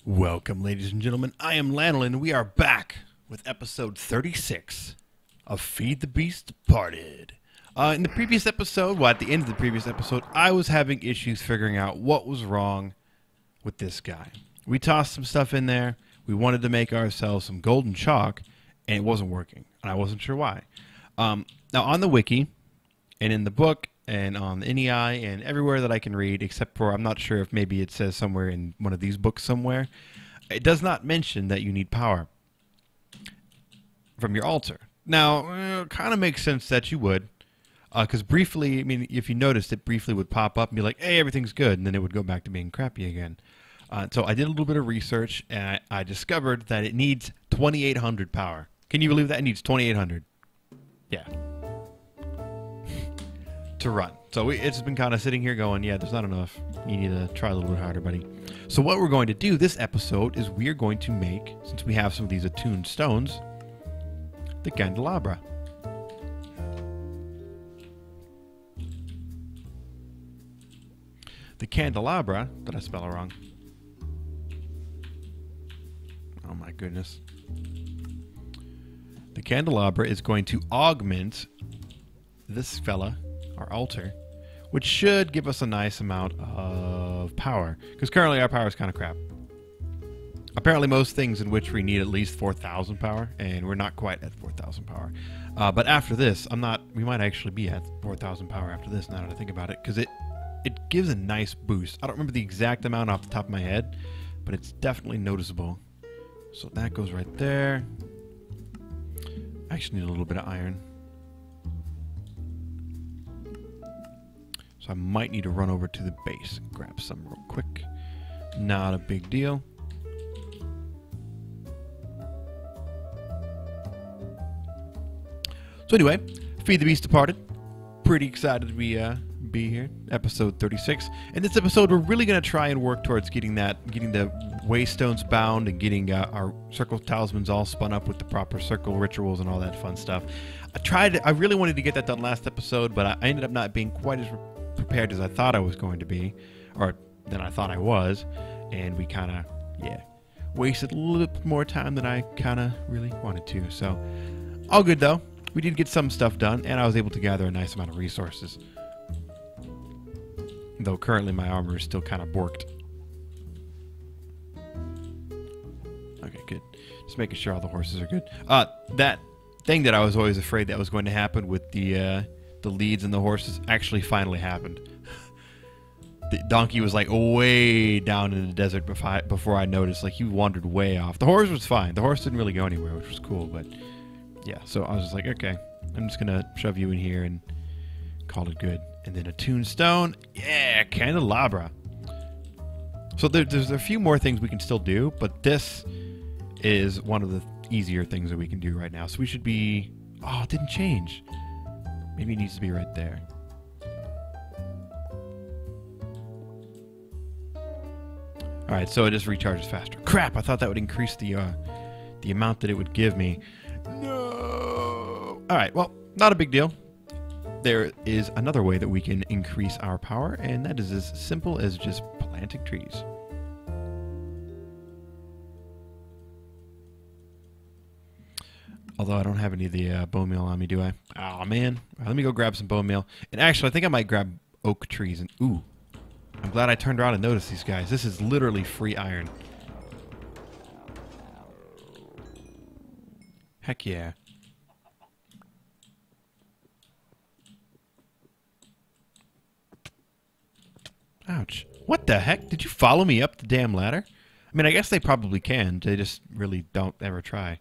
Welcome, ladies and gentlemen. I am Lanolin, and we are back with episode 36 of Feed the Beast Departed. In the previous episode, at the end of the previous episode, I was having issues figuring out what was wrong with this guy. We tossed some stuff in there. We wanted to make ourselves some golden chalk, and it wasn't working, and I wasn't sure why. Now, on the wiki, and in the book, and on the NEI, and everywhere that I can read, except for, I'm not sure if maybe it says somewhere in one of these books somewhere, it does not mention that you need power from your altar. Now, it kind of makes sense that you would, because briefly, I mean, if you noticed, it briefly would pop up and be like, hey, everything's good, and then it would go back to being crappy again. So I did a little bit of research, and I discovered that it needs 2,800 power. Can you believe that? It needs 2,800. Yeah. To run. So it's been kind of sitting here going, yeah, there's not enough. You need to try a little bit harder, buddy. So what we're going to do this episode is we're going to make, since we have some of these attuned stones, the candelabra. The candelabra, did I spell it wrong? Oh my goodness. The candelabra is going to augment this fella, our altar, which should give us a nice amount of power, because currently our power is kind of crap. Apparently most things in Witchery need at least 4,000 power, and we're not quite at 4,000 power. But after this, we might actually be at 4,000 power after this, now that I think about it, because it gives a nice boost. I don't remember the exact amount off the top of my head, but it's definitely noticeable. So that goes right there. I actually need a little bit of iron. So I might need to run over to the base and grab some real quick. Not a big deal. So anyway, Feed the Beast Departed. Pretty excited to be here. Episode 36. In this episode, we're really going to try and work towards getting the Waystones bound and getting our circle talismans all spun up with the proper circle rituals and all that fun stuff. I really wanted to get that done last episode, but I ended up not being quite as prepared as I thought I was going to be, or than I thought I was, and we kind of, wasted a little bit more time than I kind of really wanted to. So, all good though. We did get some stuff done, and I was able to gather a nice amount of resources. Though currently my armor is still kind of borked. Okay, good. Just making sure all the horses are good. That thing that I was always afraid that was going to happen with the leads and the horses actually finally happened. The donkey was like way down in the desert before I noticed. Like he wandered way off. The horse was fine. The horse didn't really go anywhere, which was cool. But yeah, so I was just like, okay, I'm just gonna shove you in here and call it good. And then a tombstone, yeah, candelabra. So there's a few more things we can still do, but this is one of the easier things that we can do right now. So we should be. Oh, it didn't change. Maybe it needs to be right there. Alright, so it just recharges faster. Crap, I thought that would increase the amount that it would give me. No! Alright, well, not a big deal. There is another way that we can increase our power, and that is as simple as just planting trees. Although I don't have any of the bone meal on me, do I? Oh, man. Let me go grab some bone meal. And actually, I think I might grab oak trees. And ooh, I'm glad I turned around and noticed these guys. This is literally free iron. Heck yeah. Ouch. What the heck? Did you follow me up the damn ladder? I mean, I guess they probably can. They just really don't ever try.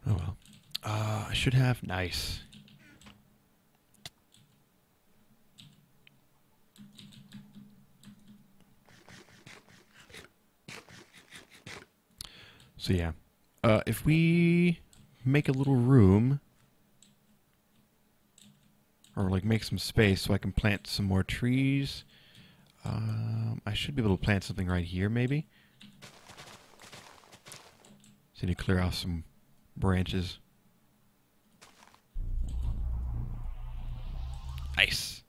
Oh well. I should have. Nice. So yeah. If we make a little room, or like make some space so I can plant some more trees, I should be able to plant something right here maybe. So I need to clear off some branches. Nice.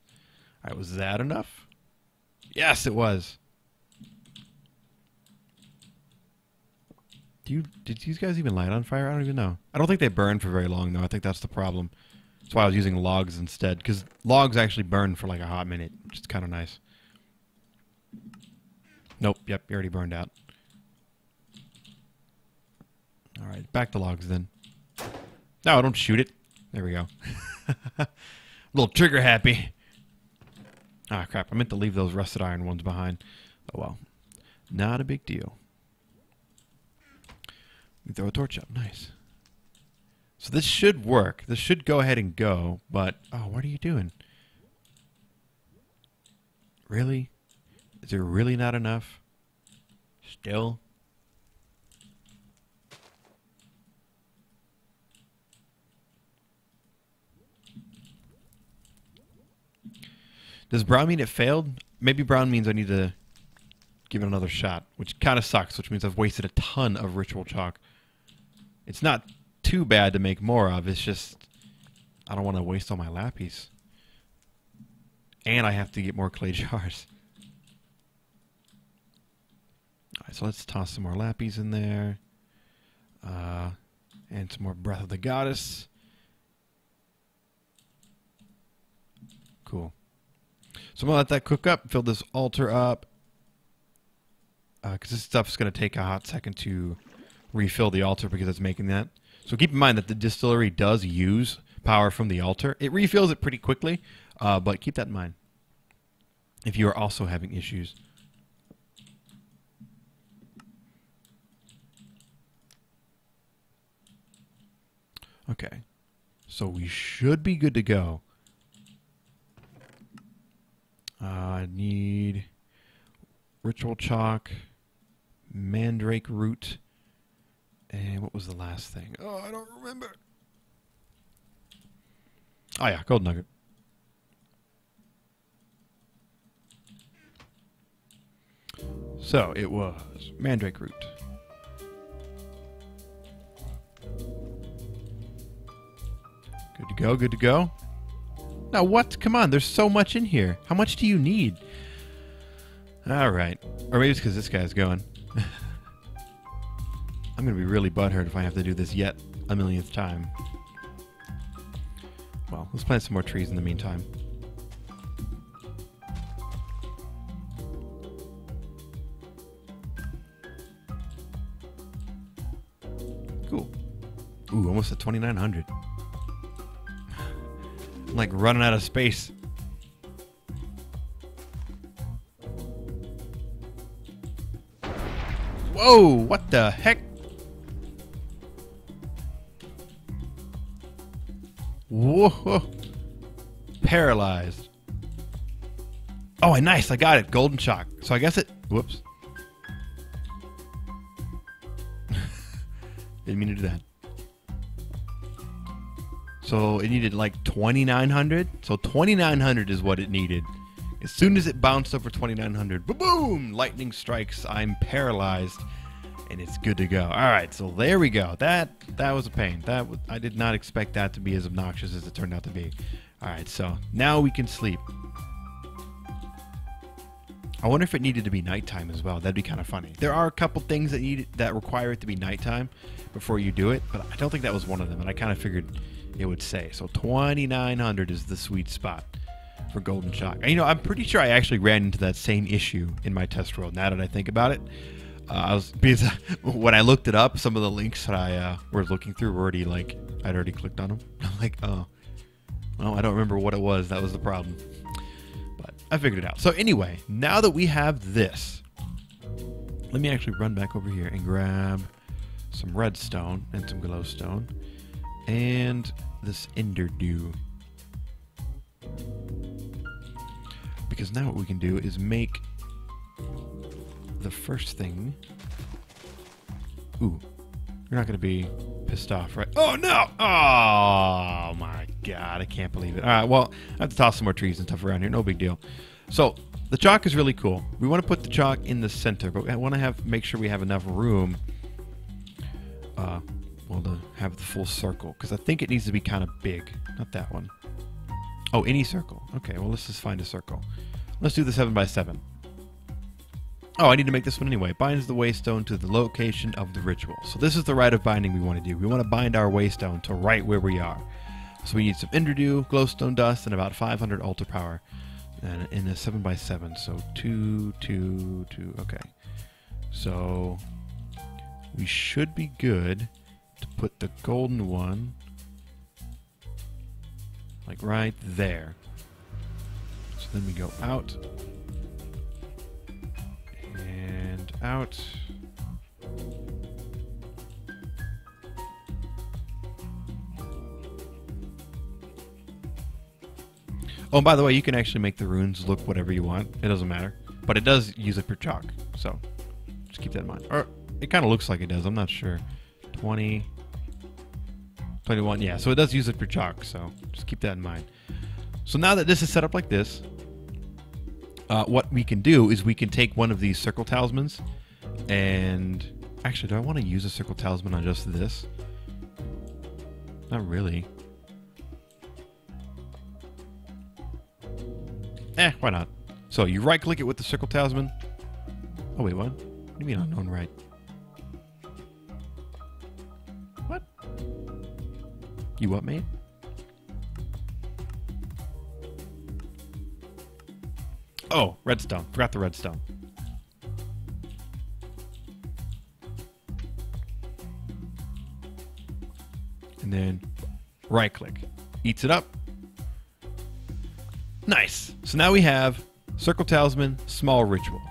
Alright, was that enough? Yes, it was. Did these guys even light on fire? I don't even know. I don't think they burn for very long, though. I think that's the problem. That's why I was using logs instead, because logs actually burn for like a hot minute, which is kind of nice. Nope, yep, you already burned out. Alright, back to logs then. No, don't shoot it. There we go. A little trigger happy. Ah, crap, I meant to leave those rusted iron ones behind. Oh well. Not a big deal. We throw a torch up. Nice. So this should work. This should go ahead and go, but... Oh, what are you doing? Really? Is there really not enough? Still? Does brown mean it failed? Maybe brown means I need to give it another shot, which kind of sucks, which means I've wasted a ton of ritual chalk. It's not too bad to make more of. It's just I don't want to waste all my lapis. And I have to get more clay jars. Alright, so let's toss some more lapis in there. And some more Breath of the Goddess. Cool. So I'm going to let that cook up, fill this altar up. Because this stuff's going to take a hot second to refill the altar because it's making that. So keep in mind that the distillery does use power from the altar. It refills it pretty quickly, but keep that in mind if you are also having issues. Okay, so we should be good to go. I need ritual chalk, mandrake root, and what was the last thing? Oh, I don't remember. Oh yeah, gold nugget. So it was mandrake root. Good to go, good to go. Now what? Come on, there's so much in here. How much do you need? Alright. Or maybe it's because this guy's going. I'm going to be really butthurt if I have to do this yet a millionth time. Well, let's plant some more trees in the meantime. Cool. Ooh, almost at 2,900. I'm like running out of space. Whoa, what the heck? Whoa. Paralyzed. Oh, nice. I got it. Golden chalk. So I guess it... Whoops. Didn't mean to do that. So it needed like 2,900. So 2,900 is what it needed. As soon as it bounced over 2,900, boom! Lightning strikes. I'm paralyzed, and it's good to go. All right, so there we go. That was a pain. I did not expect that to be as obnoxious as it turned out to be. All right, so now we can sleep. I wonder if it needed to be nighttime as well. That'd be kind of funny. There are a couple things that require it to be nighttime before you do it, but I don't think that was one of them, and I kind of figured it would say. So 2,900 is the sweet spot for golden chalk. And, you know, I'm pretty sure I actually ran into that same issue in my test world. Now that I think about it, because when I looked it up, some of the links that I were looking through were already like I'd already clicked on them. I'm like, oh, well, I don't remember what it was. That was the problem. But I figured it out. So anyway, now that we have this, let me actually run back over here and grab some redstone and some glowstone and this ender dew. Because now what we can do is make the first thing. Ooh, you're not going to be pissed off, right? Oh, no! Oh, my God. I can't believe it. All right, well, I have to toss some more trees and stuff around here. No big deal. So, the chalk is really cool. We want to put the chalk in the center, but I want to make sure we have enough room well, to have the full circle, because I think it needs to be kind of big. Not that one. Oh, any circle. Okay, well, let's just find a circle. Let's do the 7x7. Oh, I need to make this one anyway. Binds the Waystone to the location of the ritual. So this is the rite of binding we want to do. We want to bind our Waystone to right where we are. So we need some Ender Dew, glowstone dust, and about 500 altar power. And in a 7x7. So 2, 2, 2. Okay. So we should be good to put the golden one like right there. So then we go out. And out. Oh, and by the way, you can actually make the runes look whatever you want. It doesn't matter. But it does use it for chalk. So just keep that in mind. Or it kind of looks like it does. I'm not sure. 20, 21. Yeah, so it does use it for chalk. So just keep that in mind. So now that this is set up like this, what we can do is we can take one of these circle talismans and... Actually, do I want to use a circle talisman on just this? Not really. Why not? So you right-click it with the circle talisman. Oh, wait, what? What do you mean unknown right? What? You what, mate? Oh, redstone. Forgot the redstone. And then right-click. Eats it up. Nice. So now we have circle talisman, small ritual.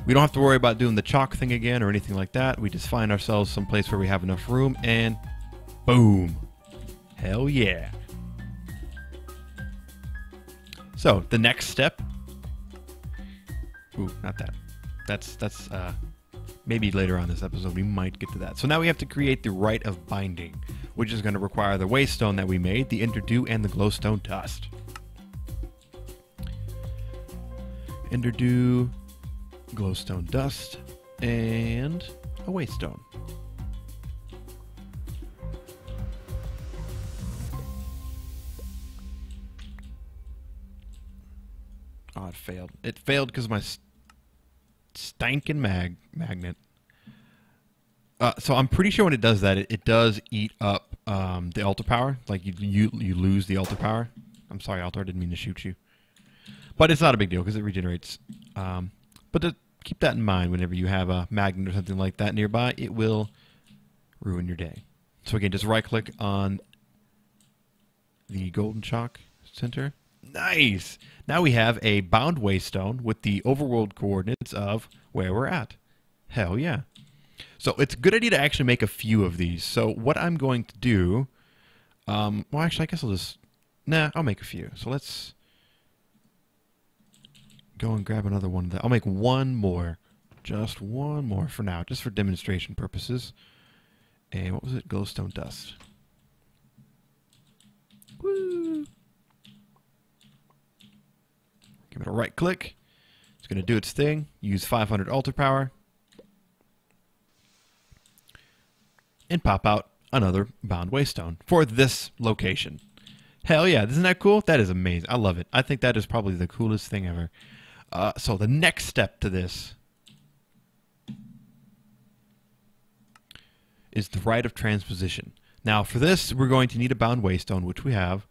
We don't have to worry about doing the chalk thing again or anything like that. We just find ourselves someplace where we have enough room and boom. Hell yeah. So the next step. Ooh, not that. That's maybe later on this episode we might get to that. So now we have to create the rite of binding, which is going to require the waystone that we made, the Ender Dew, and the glowstone dust. Ender Dew, glowstone dust, and a waystone. Oh, it failed. It failed because of my stankin' magnet. So I'm pretty sure when it does that, it does eat up the altar power. Like you lose the altar power. I'm sorry, altar. I didn't mean to shoot you. But it's not a big deal because it regenerates. But to keep that in mind whenever you have a magnet or something like that nearby, it will ruin your day. So again, just right-click on the golden chalk center. Nice! Now we have a bound waystone with the overworld coordinates of where we're at. Hell yeah. So it's a good idea to actually make a few of these. So what I'm going to do... well, actually, I guess I'll just... Nah, I'll make a few. So let's... go and grab another one of that. I'll make one more. Just one more for now. Just for demonstration purposes. And what was it? Glowstone dust. Woo! Give it a right click. It's going to do its thing. Use 500 altar power. And pop out another bound waystone for this location. Hell yeah. Isn't that cool? That is amazing. I love it. I think that is probably the coolest thing ever. So the next step to this is the rite of transposition. Now for this, we're going to need a bound waystone, which we have,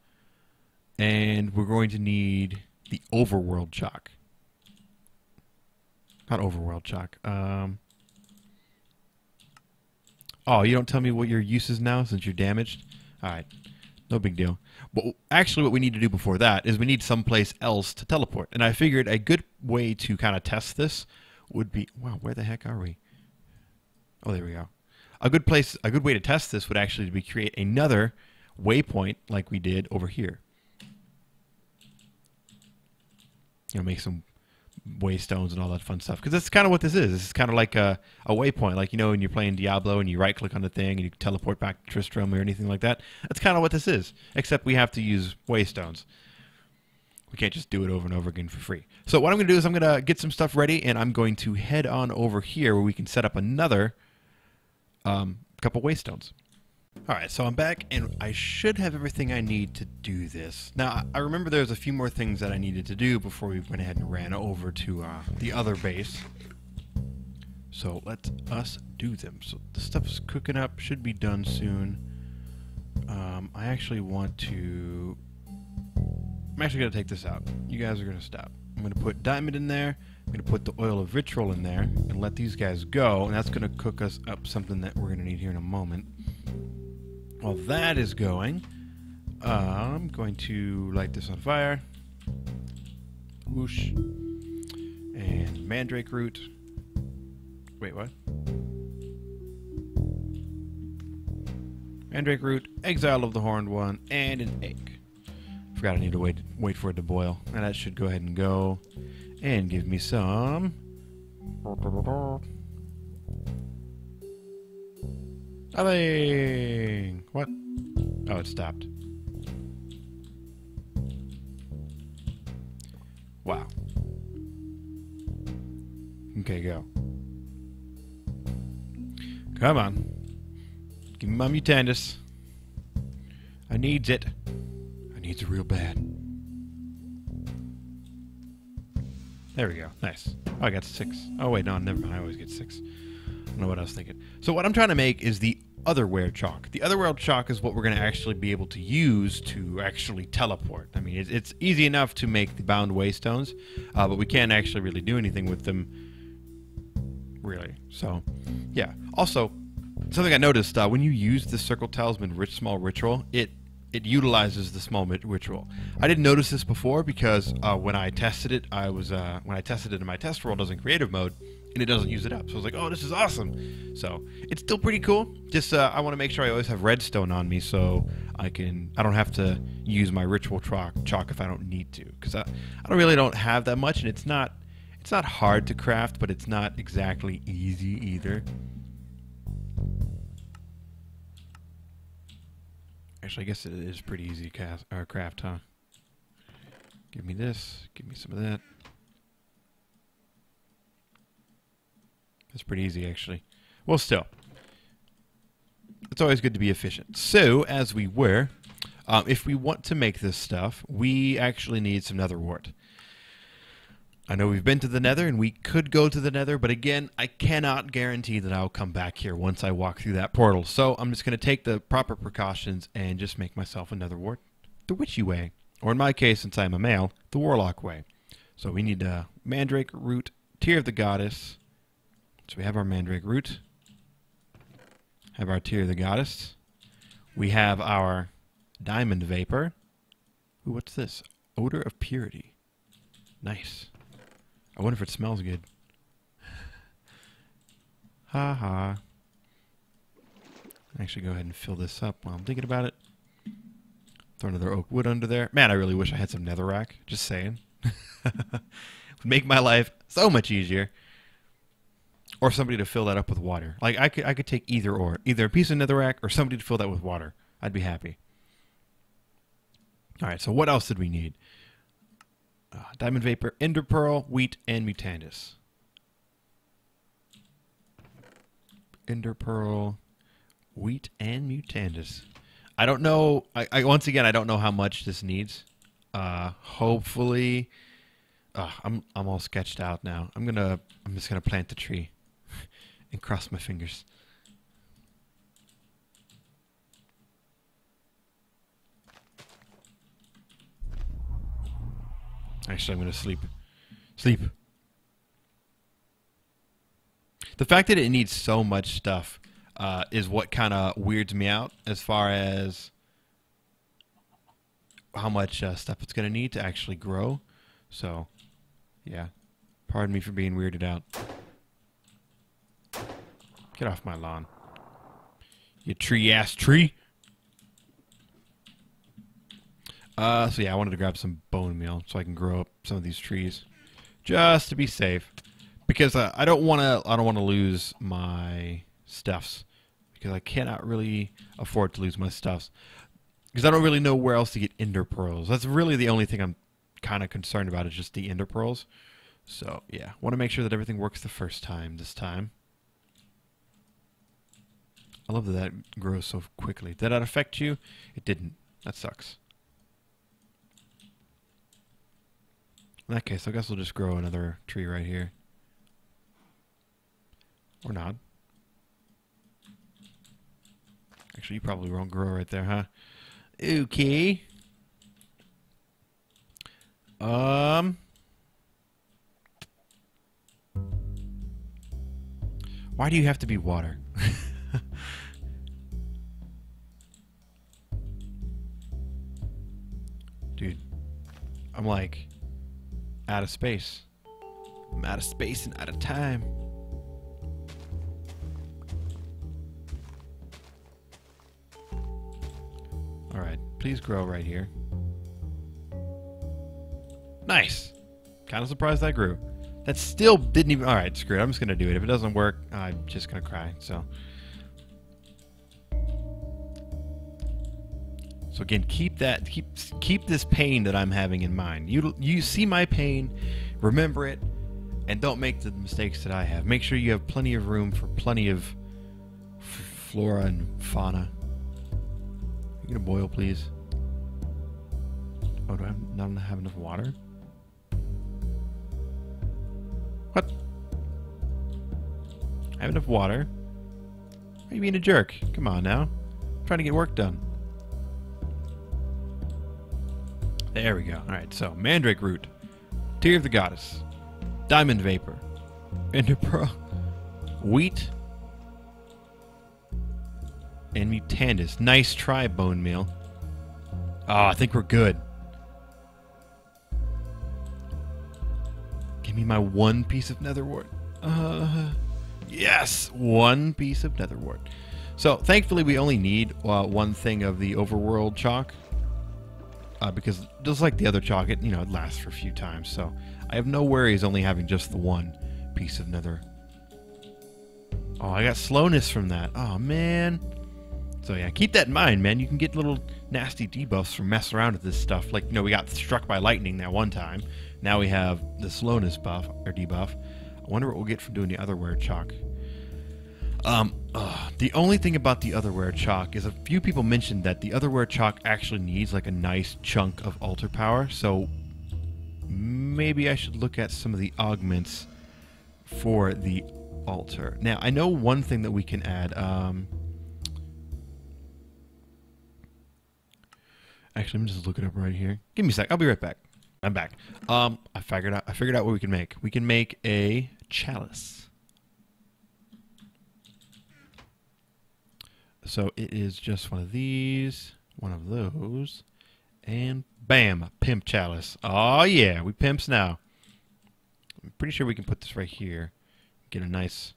and we're going to need the overworld chalk. Not overworld chalk. Oh, you don't tell me what your use is now since you're damaged? All right. No big deal. But actually what we need to do before that is we need someplace else to teleport. And I figured a good way to kind of test this would be... Wow, where the heck are we? Oh, there we go. A good way to test this would actually be create another waypoint like we did over here. You know, make some waystones and all that fun stuff. Because that's kind of what this is. This is kind of like a waypoint. Like, you know, when you're playing Diablo and you right-click on the thing and you teleport back to Tristram or anything like that. That's kind of what this is. Except we have to use waystones. We can't just do it over and over again for free. So what I'm going to do is I'm going to get some stuff ready and I'm going to head on over here where we can set up another couple waystones. Alright, so I'm back, and I should have everything I need to do this. Now, I remember there's a few more things that I needed to do before we went ahead and ran over to the other base. So let us do them. So the stuff's cooking up, should be done soon. I actually want to... I'm actually going to take this out. You guys are going to stop. I'm going to put diamond in there. I'm going to put the oil of vitriol in there and let these guys go. And that's going to cook us up something that we're going to need here in a moment. While that is going, I'm going to light this on fire. Whoosh. And mandrake root. Wait, what? Mandrake root, exile of the horned one, and an egg. Forgot I need to wait for it to boil. And that should go ahead and go. And give me some... Nothing! What? Oh, it stopped. Wow. Okay, go. Come on. Give me my mutandis. I needs it. I needs it real bad. There we go. Nice. Oh, I got 6. Oh, wait, no, never mind. I always get 6. I don't know what I was thinking. So what I'm trying to make is the otherware chalk. The otherware chalk is what we're going to actually be able to use to actually teleport. I mean, it's easy enough to make the bound Waystones, but we can't actually really do anything with them, really. So, yeah. Also, something I noticed, when you use the Circle Talisman Small Ritual, it utilizes the Small Ritual. I didn't notice this before because when I tested it, when I tested it in my test world, I was in creative mode, and it doesn't use it up. So I was like, oh, this is awesome. So it's still pretty cool. Just I want to make sure I always have redstone on me so I don't have to use my ritual chalk if I don't need to. Because I don't have that much, and it's not hard to craft, but it's not exactly easy either. Actually, I guess it is pretty easy to craft, huh? Give me this. Give me some of that. That's pretty easy, actually. Well, still. It's always good to be efficient. So, as we were, if we want to make this stuff, we actually need some nether wart. I know we've been to the nether, and we could go to the nether, but again, I cannot guarantee that I'll come back here once I walk through that portal. So I'm just going to take the proper precautions and just make myself a nether wart the witchy way. Or in my case, since I'm a male, the warlock way. So we need a mandrake root, tear of the goddess. So we have our mandrake root. Have our tear of the goddess. We have our diamond vapor. Ooh, what's this? Odor of purity. Nice. I wonder if it smells good. Ha ha. Actually, go ahead and fill this up while I'm thinking about it. Throw another oak wood under there. Man, I really wish I had some netherrack. Just saying. Would make my life so much easier. Or somebody to fill that up with water. Like, I could take either or. Either a piece of netherrack or somebody to fill that with water. I'd be happy. Alright, so what else did we need? Diamond vapor, ender pearl, wheat, and mutandis. Ender pearl, wheat, and mutandis. I don't know. Once again, I don't know how much this needs. Hopefully, I'm all sketched out now. I'm just gonna plant the tree and cross my fingers. Actually, I'm going to sleep. Sleep. The fact that it needs so much stuff is what kind of weirds me out as far as how much stuff it's going to need to actually grow. So, yeah. Pardon me for being weirded out. Get off my lawn. You tree-ass tree. So yeah, I wanted to grab some bone meal so I can grow up some of these trees, just to be safe, because I don't want to lose my stuffs, because I cannot really afford to lose my stuffs, because I don't really know where else to get ender pearls. That's really the only thing I'm kind of concerned about is just the ender pearls. So yeah, want to make sure that everything works the first time this time. I love that that grows so quickly. Did that affect you? It didn't. That sucks. In that case, I guess we'll just grow another tree right here. Or not. Actually, you probably won't grow right there, huh? Okay. Why do you have to be water? Dude, I'm like out of space. I'm out of space and out of time. Alright, please grow right here. Nice! Kind of surprised that grew. That still didn't even... Alright, screw it. I'm just going to do it. If it doesn't work, I'm just going to cry. So again, keep this pain that I'm having in mind. You see my pain, remember it, and don't make the mistakes that I have. Make sure you have plenty of room for plenty of flora and fauna. You gonna boil, please? Oh, do I not have enough water? What? I have enough water? Why are you being a jerk? Come on now. I'm trying to get work done. There we go. Alright, so mandrake root, tear of the goddess, diamond vapor, ender pearl, wheat, and mutandis. Nice try, bone meal. Oh, I think we're good. Give me my one piece of netherwort. Yes, one piece of netherwort. So thankfully we only need one thing of the overworld chalk. Because just like the other chalk, it lasts for a few times. So I have no worries only having just the one piece of nether. Oh, I got slowness from that. Oh, man. So yeah, keep that in mind, man. You can get little nasty debuffs from messing around with this stuff. Like, we got struck by lightning that one time. Now we have the slowness buff, or debuff. I wonder what we'll get from doing the otherware chalk. The only thing about the otherware chalk is a few people mentioned that the otherware chalk actually needs like a nice chunk of altar power, so maybe I should look at some of the augments for the altar. Now, I know one thing that we can add. Actually, let me just look it up right here. Give me a sec. I'll be right back. I'm back. I figured out what we can make. We can make a chalice. So it is just one of these, one of those, and bam, pimp chalice. Oh yeah, we pimps now. I'm pretty sure we can put this right here. Get a nice.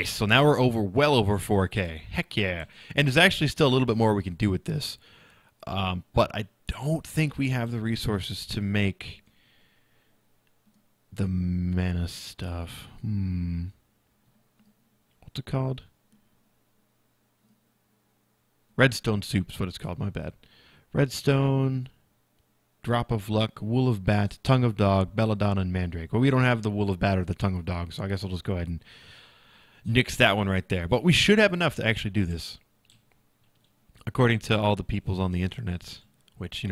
So now we're well over 4K. Heck yeah. And there's actually still a little bit more we can do with this. But I don't think we have the resources to make the mana stuff. What's it called? Redstone soup's what it's called, my bad. Redstone, drop of luck, wool of bat, tongue of dog, belladonna, and mandrake. Well, we don't have the wool of bat or the tongue of dog, so I guess I'll just go ahead and nix that one right there. But we should have enough to actually do this. According to all the peoples on the internet, which,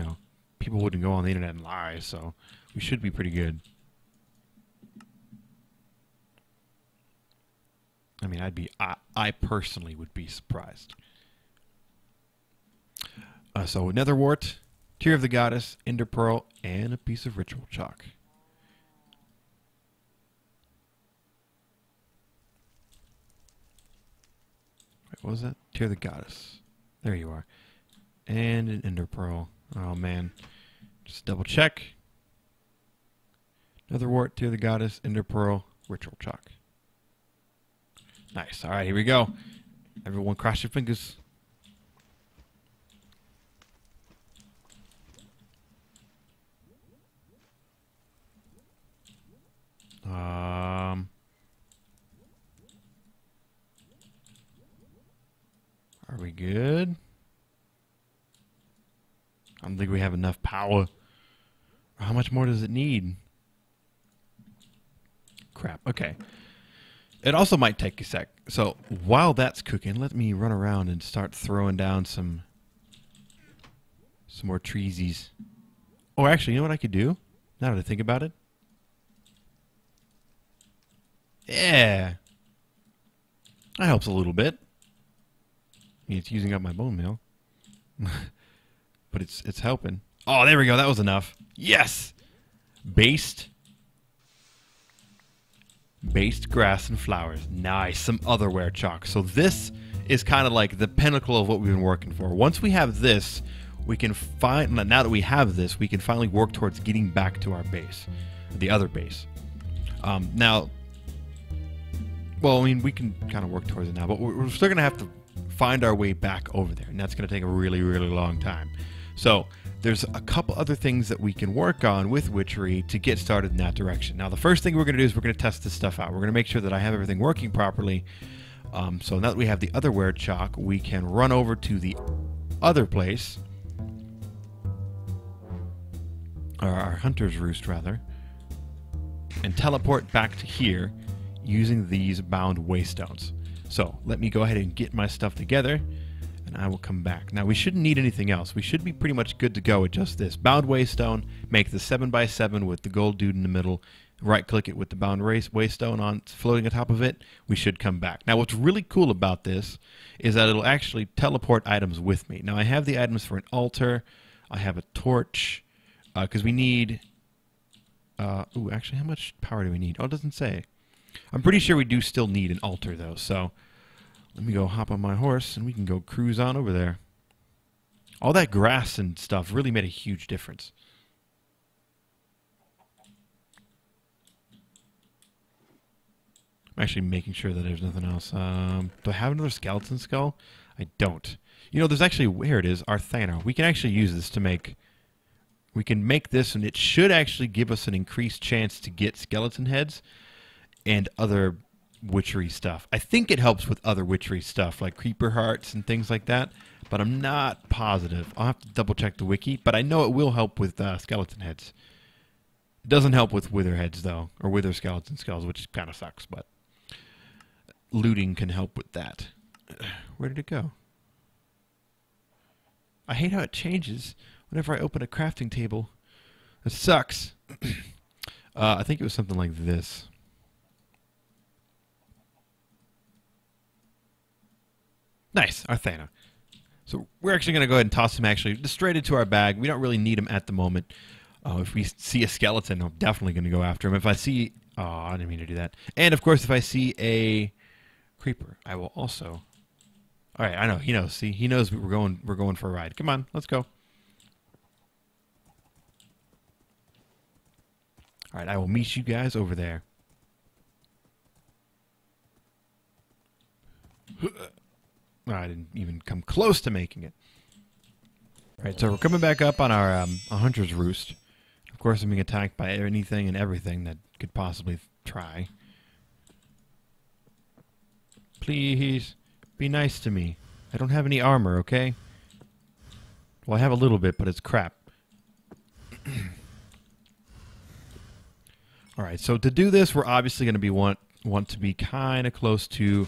people wouldn't go on the internet and lie, so we should be pretty good. I mean, I personally would be surprised. So netherwort, tear of the goddess, ender pearl, and a piece of ritual chalk. Wait, what was that? Tear of the goddess. There you are. And an ender pearl. Oh man. Just double check. Netherwort, tear of the goddess, ender pearl, ritual chalk. Nice. Alright, here we go. Everyone cross your fingers. Are we good? I don't think we have enough power. How much more does it need? Crap. Okay. It also might take a sec. So while that's cooking, let me run around and start throwing down some more treesies. Oh, actually, you know what I could do? Now that I think about it? Yeah. That helps a little bit. It's using up my bone meal. But it's helping. Oh, there we go. That was enough. Yes! Based grass and flowers. Nice. Some otherware chalk. So this is kind of like the pinnacle of what we've been working for. Once we have this, we can now that we have this, we can finally work towards getting back to our base. The other base. Now, well, I mean, we can kind of work towards it now, but we're still going to have to find our way back over there, and that's going to take a really, really long time. So there's a couple other things that we can work on with Witchery to get started in that direction. Now, the first thing we're going to do is we're going to test this stuff out. We're going to make sure that I have everything working properly. So now that we have the otherware chalk, we can run over to the other place, or our hunter's roost, rather, and teleport back to here using these bound Waystones. So let me go ahead and get my stuff together, and I will come back. Now, we shouldn't need anything else. We should be pretty much good to go with just this. Bound Waystone, make the 7x7 with the gold dude in the middle, right-click it with the bound Waystone on floating on top of it. We should come back. Now, what's really cool about this is that it'll actually teleport items with me. Now, I have the items for an altar. I have a torch, because we need... ooh, actually, how much power do we need? Oh, it doesn't say. I'm pretty sure we do still need an altar, though, so let me go hop on my horse, and we can go cruise on over there. All that grass and stuff really made a huge difference. I'm actually making sure that there's nothing else. Do I have another skeleton skull? I don't. You know, there's actually, where it is, our Thana. We can actually use this to make... We can make this, and it should actually give us an increased chance to get skeleton heads and other witchery stuff. I think it helps with other witchery stuff, like creeper hearts and things like that, but I'm not positive. I'll have to double check the wiki, but I know it will help with skeleton heads. It doesn't help with wither heads, though, or wither skeleton skulls, which kind of sucks, but looting can help with that. Where did it go? I hate how it changes whenever I open a crafting table. It sucks. I think it was something like this. Nice, Arthana. So we're actually going to go ahead and toss him actually just straight into our bag. We don't really need him at the moment. If we see a skeleton, I'm definitely going to go after him. If I see... Oh, I didn't mean to do that. And, of course, if I see a creeper, I will also... All right, I know. He knows. See, he knows we're going for a ride. Come on, let's go. All right, I will meet you guys over there. I didn't even come close to making it. All right, so we're coming back up on our hunter's roost. Of course, I'm being attacked by anything and everything that could possibly try. Please, be nice to me. I don't have any armor, okay? Well, I have a little bit, but it's crap. All right, so to do this, we're obviously going to be want to be kind of close to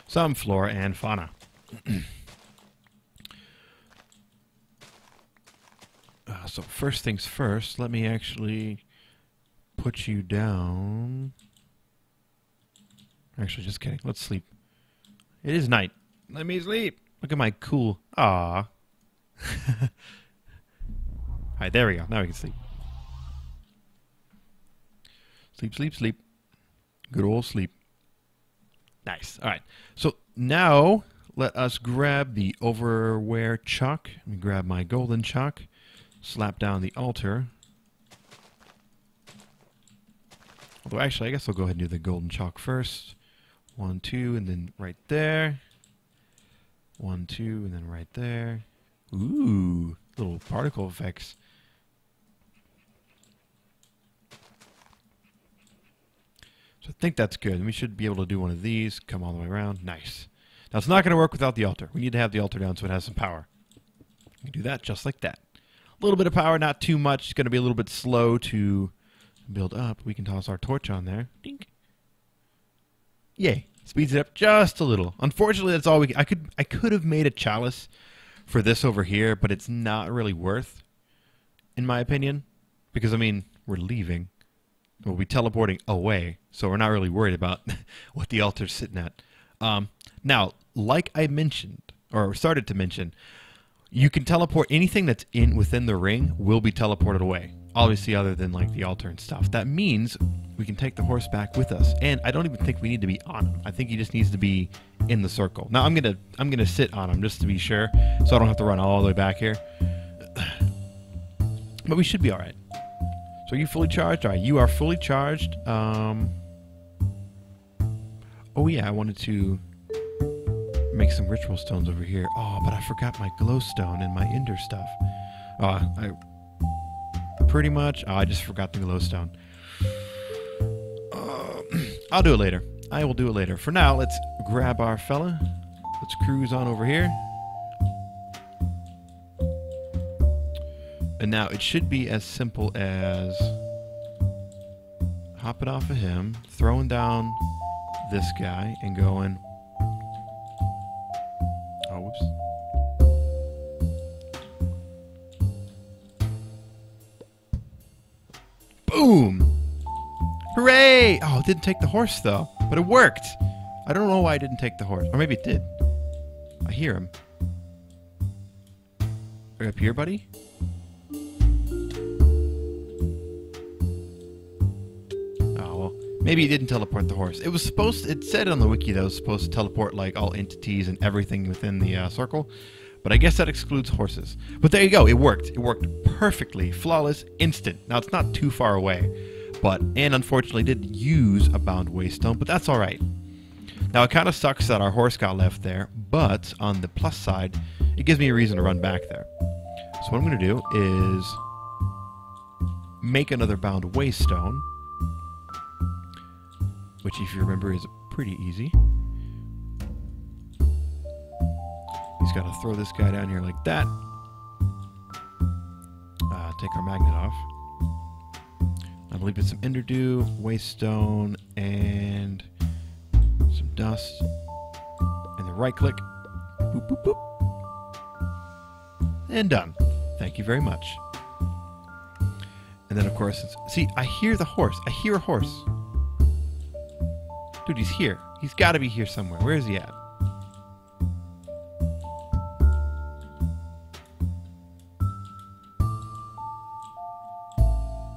some flora and fauna. So first things first, let me actually put you down. Actually, just kidding. Let's sleep. It is night. Let me sleep. Look at my cool... Aww. Alright, there we go. Now we can sleep. Sleep, sleep, sleep. Good old sleep. Nice. Alright. So now... let us grab the overware chalk. Let me grab my golden chalk. Slap down the altar. Although actually, I guess I'll go ahead and do the golden chalk first. 1, 2, and then right there. 1, 2, and then right there. Ooh, little particle effects. So I think that's good. And we should be able to do one of these. Come all the way around. Nice. Now, it's not going to work without the altar. We need to have the altar down so it has some power. We can do that just like that. A little bit of power, not too much. It's going to be a little bit slow to build up. We can toss our torch on there. Dink. Yay. Speeds it up just a little. Unfortunately, that's all I could have made a chalice for this over here, but it's not really worth, in my opinion. Because, I mean, we're leaving. We'll be teleporting away, so we're not really worried about what the altar's sitting at. Now, like I mentioned, or started to mention, you can teleport anything that's within the ring will be teleported away. Obviously, other than like the altar and stuff. That means we can take the horse back with us, and I don't even think we need to be on him. I think he just needs to be in the circle. Now, I'm gonna sit on him just to be sure, so I don't have to run all the way back here. But we should be all right. So, are you fully charged? All right, you are fully charged. Oh yeah, I wanted to make some ritual stones over here. Oh, but I forgot my glowstone and my ender stuff. Pretty much. Oh, I just forgot the glowstone. I'll do it later. I will do it later. For now, let's grab our fella. Let's cruise on over here. And now it should be as simple as hopping off of him, throwing down this guy, and going... Oh, whoops. Boom! Hooray! Oh, it didn't take the horse, though. But it worked. I don't know why I didn't take the horse. Or maybe it did. I hear him. Are you up here, buddy? Oh, well. Maybe he didn't teleport the horse. It was supposed to, it said on the wiki that it was supposed to teleport, like, all entities and everything within the circle. But I guess that excludes horses. But there you go. It worked. It worked perfectly. Flawless. Instant. Now, it's not too far away. And unfortunately did use a bound waystone, but that's all right. Now, it kind of sucks that our horse got left there, but on the plus side, it gives me a reason to run back there. So what I'm going to do is make another bound waystone, which, if you remember, is pretty easy. He's got to throw this guy down here like that. Take our magnet off. I believe it's some Enderdew, Waystone, and some dust. And then right click. Boop, boop, boop. And done. Thank you very much. And then, of course, see, I hear the horse. I hear a horse. Dude, he's here. He's got to be here somewhere. Where is he at?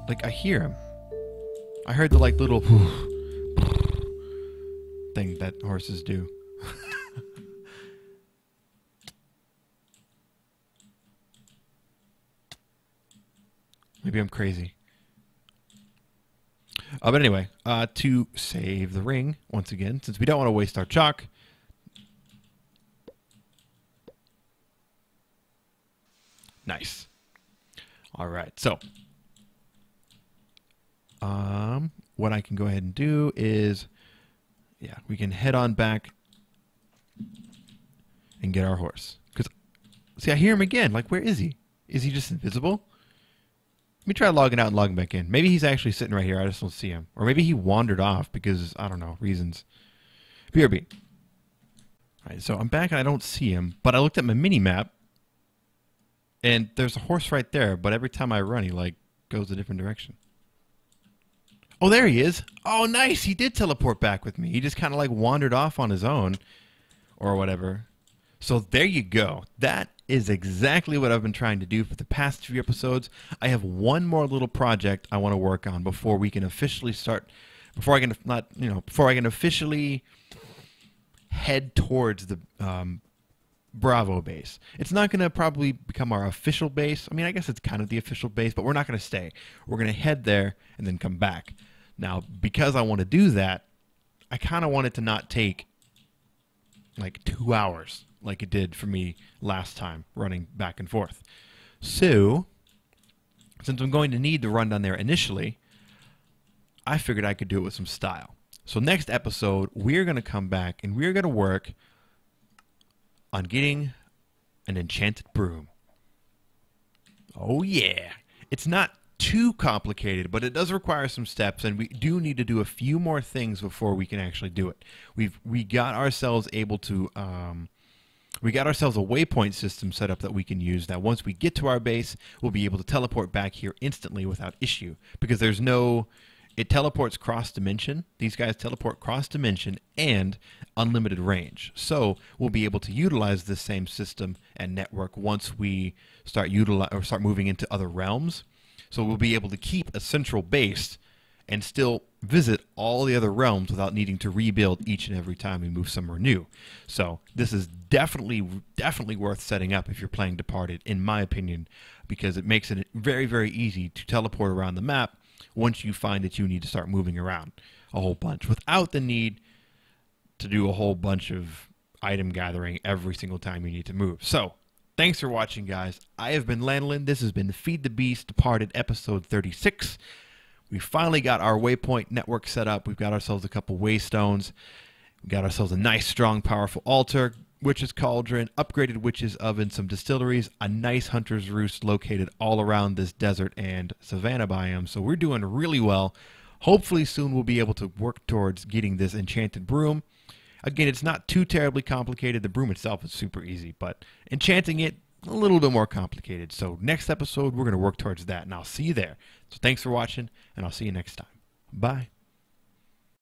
Like, I hear him. I heard the, like, little thing that horses do. Maybe I'm crazy. But anyway, to save the ring, once again, since we don't want to waste our chalk. Nice. All right, so... what I can go ahead and do is, yeah, we can head on back and get our horse. Because, see, I hear him again. Like, where is he? Is he just invisible? Let me try logging out and logging back in. Maybe he's actually sitting right here. I just don't see him. Or maybe he wandered off because, I don't know, reasons. BRB. All right, so I'm back and I don't see him. But I looked at my mini-map, and there's a horse right there. But every time I run, he, like, goes a different direction. Oh, there he is. Oh, nice. He did teleport back with me. He just kind of like wandered off on his own or whatever. So there you go. That is exactly what I've been trying to do for the past few episodes. I have one more little project I want to work on before we can officially start, before I can officially head towards the Bravo base. It's not going to probably become our official base. I mean, I guess it's kind of the official base, but we're not going to stay. We're going to head there and then come back. Now, because I want to do that, I kind of want it to not take like 2 hours like it did for me last time running back and forth. So, since I'm going to need to run down there initially, I figured I could do it with some style. So next episode, we're going to come back and we're going to work on getting an enchanted broom. Oh yeah. It's not too complicated, but it does require some steps, and we do need to do a few more things before we can actually do it. We got ourselves able to we got ourselves a waypoint system set up that we can use, that once we get to our base, we'll be able to teleport back here instantly without issue, because there's no it teleports cross-dimension. These guys teleport cross-dimension and unlimited range. So we'll be able to utilize this same system and network once we start moving into other realms. So we'll be able to keep a central base and still visit all the other realms without needing to rebuild each and every time we move somewhere new. So this is definitely worth setting up if you're playing Departed, in my opinion, because it makes it very, very easy to teleport around the map once you find that you need to start moving around a whole bunch without the need to do a whole bunch of item gathering every single time you need to move. So thanks for watching, guys. I have been Lanolin. This has been Feed the Beast Departed episode 36. We finally got our waypoint network set up. We've got ourselves a couple Waystones. We got ourselves a nice, strong, powerful altar, Witch's Cauldron, upgraded Witch's Oven, some distilleries, a nice Hunter's Roost located all around this desert and savanna biome. So we're doing really well. Hopefully soon we'll be able to work towards getting this enchanted broom. Again, it's not too terribly complicated. The broom itself is super easy, but enchanting it, a little bit more complicated. So next episode, we're going to work towards that, and I'll see you there. So thanks for watching, and I'll see you next time. Bye.